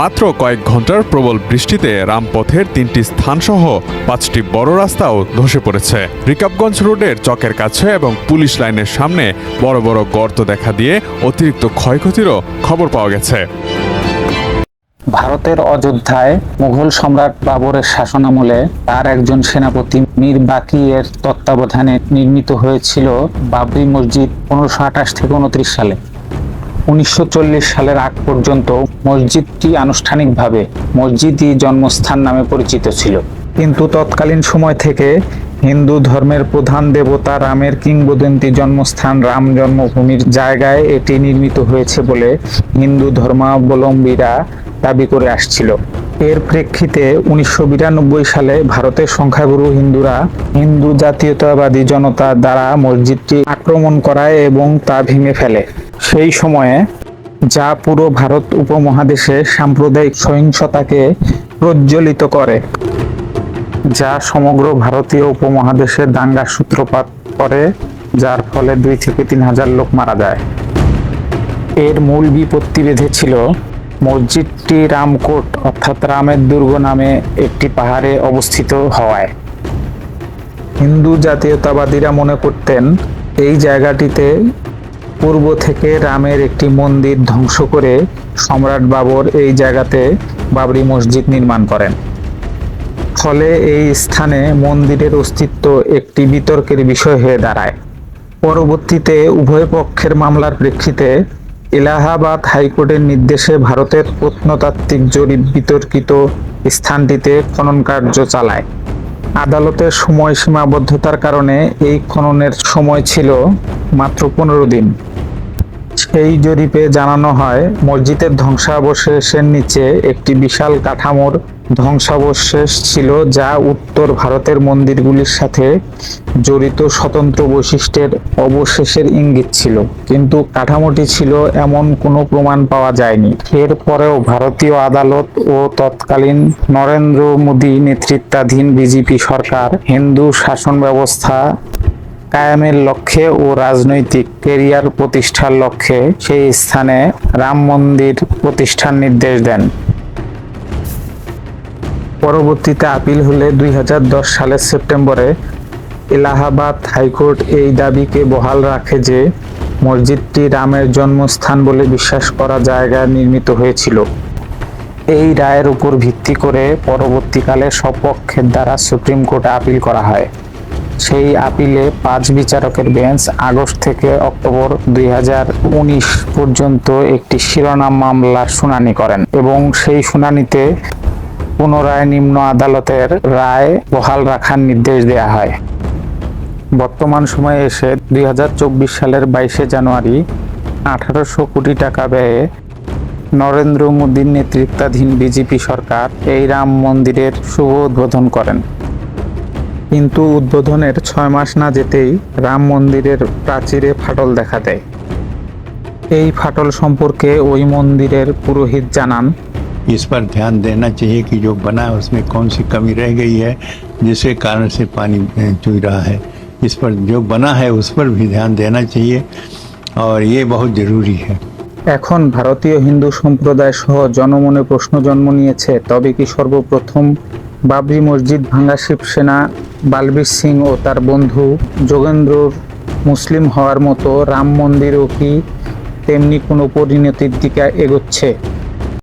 মাত্র কয়েক ঘন্টার প্রবল বৃষ্টিতে রামপথের ৩টি স্থানসহ ৫টি বড় রাস্তাও ধসে পড়েছে। রিকাবগঞ্জ রোডের চকের কাছে এবং পুলিশ লাইনের সামনে বড় বড় গর্ত দেখা দিয়ে অতিরিক্ত ক্ষয়ক্ষতিরও খবর পাওয়া গেছে। ভারতের অযোধ্যায় মুঘল সম্রাট বাবরের শাসনামলে তার একজন সেনাপতি মীর বাকির তত্ত্বাবধানে নির্মিত হয়েছিল বাবরি মসজিদ ১৫২৮ থেকে ২৯ সালে। ১৯৪০ সালের আগ পর্যন্ত মসজিদটি আনুষ্ঠানিকভাবে মসজিদ-ই জন্মস্থান নামে পরিচিত ছিল, কিন্তু তৎকালীন সময় থেকে হিন্দু ধর্মের প্রধান দেবতা রামের কিংবদন্তি জন্মস্থান রাম জন্মভূমির জায়গায় এটি নির্মিত হয়েছে বলে হিন্দু ধর্মাবলম্বীরা দাবি করে আসছিল। এর প্রেক্ষিতে ১৯৯২ সালে ভারতের সংখ্যাগুরু হিন্দুরা হিন্দু জাতীয়তাবাদী জনতা দ্বারা মসজিদটি আক্রমণ করায় এবং তা ভেঙে ফেলে। সেই সময়ে যা পুরো ভারত উপমহাদেশে সাম্প্রদায়িক সহিংসতাকে প্রজ্বলিত করে, যা সমগ্র ভারতীয় উপমহাদেশে দাঙ্গার সূত্রপাত করে, যার ফলে ২ থেকে ৩ হাজার লোক মারা যায়। এর মূল বিপত্তি বেঁধেছিল মসজিদটি রামকোট অর্থাৎ রামের দুর্গ নামে একটি পাহাড়ে অবস্থিত হওয়ায়। হিন্দু জাতীয়তাবাদীরা মনে করতেন এই জায়গাটিতে পূর্ব থেকে রামের একটি মন্দির ধ্বংস করে সম্রাট বাবর এই জায়গাতে বাবরি মসজিদ নির্মাণ করেন। ফলে এই স্থানে মন্দিরের অস্তিত্ব একটি বিতর্কের বিষয় হয়ে দাঁড়ায়। পরবর্তীতে উভয় পক্ষের মামলার প্রেক্ষিতে এলাহাবাদ হাইকোর্টের নির্দেশে ভারতের প্রত্নতাত্ত্বিক জরিপ বিতর্কিত স্থানটিতে খনন কার্য চালায়। আদালতের সময় সীমাবদ্ধতার কারণে এই খননের সময় ছিল মাত্র ১৫ দিন। সেই জরিপে জানানো হয় মসজিদের ধ্বংসাবশেষের নিচে একটি বিশাল কাঠামোর ধ্বংসাবশেষ ছিল, যা উত্তর ভারতের মন্দিরগুলির সাথে জড়িত স্বতন্ত্র বৈশিষ্ট্যের অবশেষের ইঙ্গিত ছিল, কিন্তু কাঠামোটি ছিল এমন কোনো প্রমাণ পাওয়া যায়নি। এরপরেও ভারতীয় আদালত ও তৎকালীন নরেন্দ্র মোদী নেতৃত্বাধীন বিজেপি সরকার হিন্দু শাসন ব্যবস্থা কায়েমের লক্ষ্যে ও রাজনৈতিক ক্যারিয়ার প্রতিষ্ঠার লক্ষ্যে সেই স্থানে রাম মন্দির প্রতিষ্ঠার নির্দেশ দেন। পরবর্তীতে আপিল হলে ২০১০ সালের সেপ্টেম্বরে এলাহাবাদ হাইকোর্ট এই দাবিকে বহাল রাখে যে মসজিদটি রামের জন্মস্থান বলে বিশ্বাস করা জায়গায় নির্মিত হয়েছিল। এই রায়ের উপর ভিত্তি করে পরবর্তীকালে স্বপক্ষের দ্বারা সুপ্রিম কোর্টে আপিল করা হয়। সেই আপিলে ৫ বিচারকের বেঞ্চ আগস্ট থেকে অক্টোবর ২০১৯ পর্যন্ত একটি শিরোনাম মামলার শুনানি করেন এবং সেই শুনানিতে পুনরায় নিম্ন আদালতের রায় বহাল রাখার নির্দেশ দেয়া হয়। বর্তমান সময়ে এসে ২০২৪ সালের ২২শে জানুয়ারি ১৮০০ কোটি টাকা ব্যয়ে নরেন্দ্র মোদীর নেতৃত্বাধীন বিজেপি সরকার এই রাম মন্দিরের শুভ উদ্বোধন করেন। কিন্তু উদ্বোধনের ৬ মাস না যেতেই রাম মন্দিরের প্রাচীরে ফাটল দেখা দেয়। এই ফাটল সম্পর্কে ওই মন্দিরের পুরোহিত জানান, इस पर ध्यान देना चाहिए कि जो बना है उसमें कौन सी कमी रह गई है जिसके कारण से पानी चुई रहा है। इस पर जो बना है उस पर भी ध्यान देना चाहिए और ये बहुत जरूरी है। এখন ভারতীয় হিন্দু সম্প্রদায় সহ জনমনে প্রশ্ন জন্ম নিয়েছে, তবে কি সর্বপ্রথম বাবরি মসজিদ ভাঙ্গা শিবসেনা বালবীর সিং ও তার বন্ধু যোগেন্দ্রর মুসলিম হওয়ার মতো রাম মন্দিরও কি তেমনি কোনো পরিণতির দিকে এগোচ্ছে?